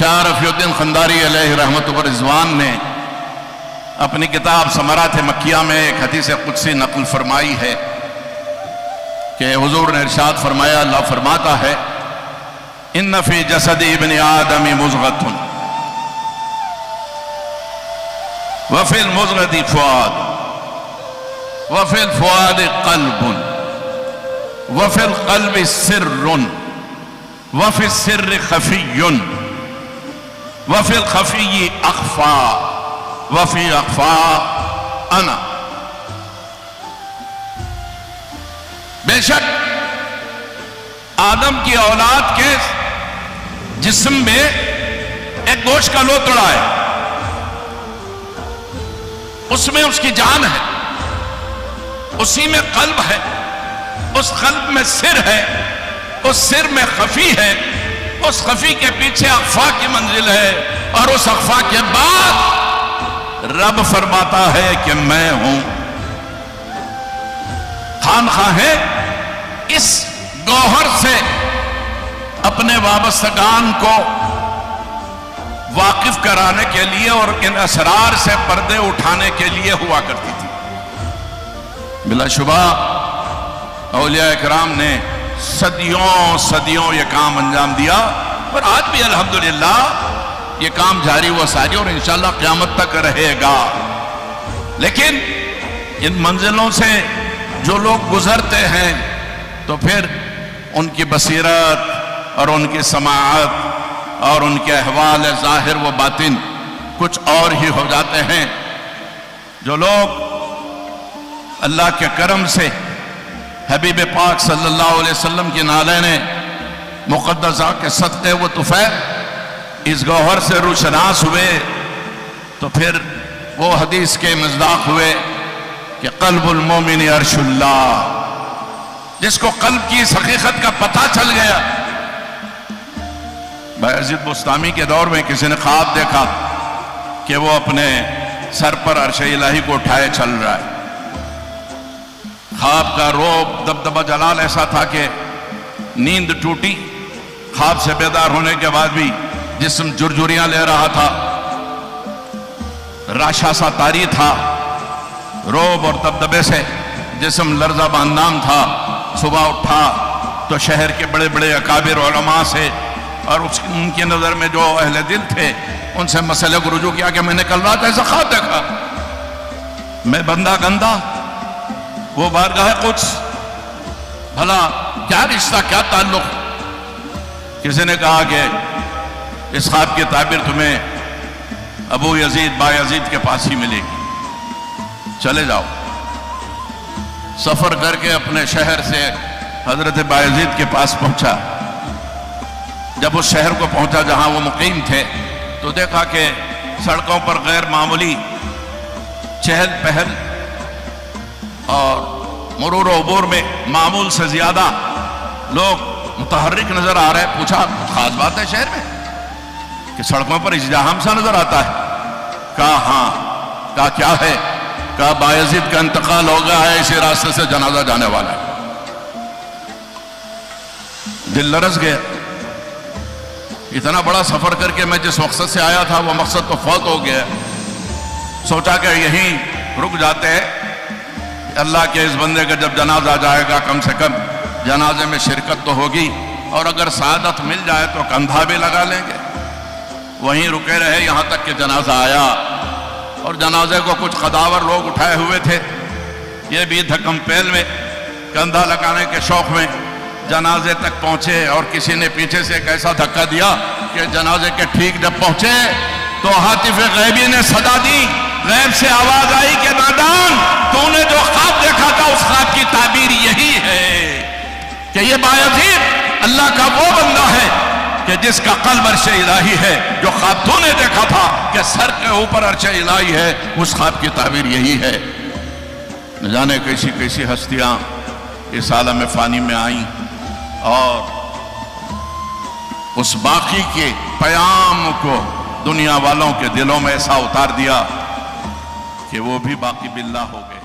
शाह रफीउद्दीन खंदारी अलैहि रहमत व रिज़वान ने अपनी किताब समरात मक्किया में एक हदीस कुदसी नक़ल फरमाई है कि हुजूर ने इरशाद फरमाया, अल्लाह फरमाता है, इन्न फी जसदी इब्न आदम मुज़ग़तुन व फिल मुज़ग़ति फ़ुआद व फिल फ़ुआद क़ल्बुन व फिल क़ल्बि सिर्रुन व फिल सिर्रि ख़फ़िय्युन व फिल ख़फ़िय्यि अख़फ़ा व फ़ी अख़फ़ा अना। बेशक आदम की औलाद के जिस्म में एक गोश्त का लोथड़ा है, उसमें उसकी जान है, उसी में कल्ब है, उस कल्ब में सिर है, उस सिर में खफी है, उस खफी के पीछे अख्फा की मंजिल है, और उस अख्फा के बाद रब फरमाता है कि मैं हूं। खामख्वाह इस गौहर से अपने वाबस्तगान को वाकिफ कराने के लिए और इन असरार से पर्दे उठाने के लिए हुआ करती थी। बिलाशुबा औलिया इकराम ने सदियों सदियों ये काम अंजाम दिया, और आज भी अल्हम्दुलिल्लाह ये काम जारी व सारी और इंशाअल्लाह क़यामत तक रहेगा। लेकिन इन मंजिलों से जो लोग गुजरते हैं तो फिर उनकी बसीरत और उनकी समाअत और उनके अहवाल ज़ाहिर व बातिन कुछ और ही हो जाते हैं। जो लोग अल्लाह के करम से हबीब पाक सल्लल्लाहु अलैहि वसल्लम की नालैने मुक़द्दसा के सदक़े व तुफ़ैल इस गौहर से रुशनास हुए, तो फिर वो हदीस के मज़दाक़ हुए कि क़ल्बुल मोमिन अर्शुल्लाह। जिसको कल्ब की इस हकीकत का पता चल गया। बायज़ीद बुस्तामी के दौर में किसी ने ख्वाब देखा कि वो अपने सर पर अर्श इलाही को उठाए चल रहा है। ख्वाब का रोब दबदबा जलाल ऐसा था कि नींद टूटी, ख्वाब से बेदार होने के बाद भी जिस्म जुरजुरियां ले रहा था, राशा सा तारी था, रोब और दबदबे से जिस्म लर्जा बांदाम था। सुबह उठा तो शहर के बड़े बड़े अकाबिर उलमा से और उनकी नज़र में जो अहले दिल थे उनसे मसले को रुजू किया कि मैंने कल रात ऐसा ख्वाब देखा, मैं बंदा गंदा, वो बारगाह कुछ, भला क्या रिश्ता, क्या ताल्लुक। किसी ने कहा कि इस ख्वाब की ताबीर तुम्हें अबू यजीद बायजीद के पास ही मिलेगी, चले जाओ। सफर करके अपने शहर से हजरत बायजीद के पास पहुंचा। जब उस शहर को पहुंचा जहां वो मुकीम थे, तो देखा कि सड़कों पर गैर मामूली चहल पहल और मुरूर अबूर में मामूल से ज्यादा लोग मुतहर्रिक नजर आ रहे। पूछा खास बात है शहर में कि सड़कों पर इज़्दिहाम सा नजर आता है? कहा हाँ। कहा क्या है? कहा बायजीद का इंतकाल हो गया है, इसी रास्ते से जनाजा जाने वाला है। दिल लरस गया। इतना बड़ा सफर करके मैं जिस मकसद से आया था वो मकसद तो फौत हो गया। सोचा कि यहीं रुक जाते हैं, अल्लाह के इस बंदे का जब जनाजा जाएगा कम से कम जनाजे में शिरकत तो होगी, और अगर सादत मिल जाए तो कंधा भी लगा लेंगे। वहीं रुके रहे यहाँ तक कि जनाजा आया, और जनाजे को कुछ कदावर लोग उठाए हुए थे। ये भी धक्कम पेल में कंधा लगाने के शौक में जनाजे तक पहुंचे, और किसी ने पीछे से एक ऐसा धक्का दिया कि जनाजे के ठीक जब पहुंचे तो हातिफ गैबी ने सदा दी, गैब से आवाज आई कि नादान, तूने जो ख्वाब देखा था उस ख्वाब की ताबीर यही है कि ये बायजीद अल्लाह का वो बंदा है कि जिसका कल्ब अर्श इलाही है। जो ख्वाब तूने देखा था कि सर के ऊपर अर्श इलाही है, उस ख्वाब की ताबीर यही है। न जाने कैसी कैसी हस्तियां इस आलम फानी में आई और उस बाकी के प्याम को दुनिया वालों के दिलों में ऐसा उतार दिया कि वो भी बाकी बिल्ला हो गए।